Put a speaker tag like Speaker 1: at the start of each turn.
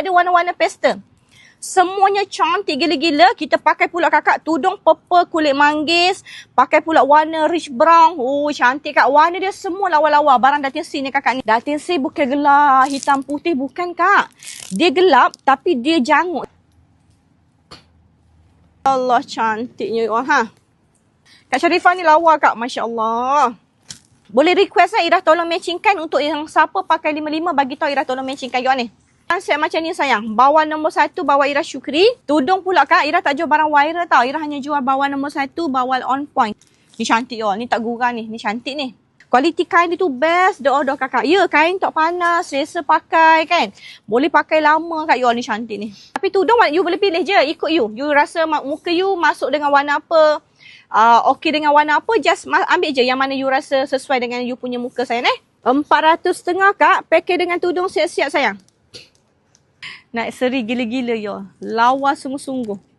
Speaker 1: Ada warna-warna pastel. Semuanya cantik gila-gila. Kita pakai pula kakak tudung purple kulit manggis. Pakai pula warna rich brown. Oh, cantik kak. Warna dia semua lawa-lawa. Barang Datin C ni kakak ni. Datin C bukan gelap hitam putih. Bukan kak. Dia gelap tapi dia jangut. Allah cantiknya. Ha. Kak Sharifah ni lawa kak. Masya Allah. Boleh request lah Ira tolong matchingkan. Untuk yang siapa pakai 55 bagi tahu Ira tolong matchingkan. Yuk ni. Konsep macam ni sayang. Bawah nombor 1 bawah Ira Syukri. Tudung pula kak. Ira tak jual barang viral tau. Ira hanya jual bawah nombor 1 bawah on point. Ni cantik oh. Ni tak gurau ni. Ni cantik ni. Kualiti kain dia tu best. Doa-doa kakak. Ya kain tak panas. Selesa pakai kan. Boleh pakai lama kak. Yo ni cantik ni. Tapi tudung you boleh pilih je. Ikut you. You rasa muka you masuk dengan warna apa. Okey dengan warna apa. Just ambil je yang mana you rasa sesuai dengan you punya muka sayang 400.5 kak. Pakai dengan tudung siap-siap sayang. Naik seri gila-gila yo. Lawa sungguh-sungguh.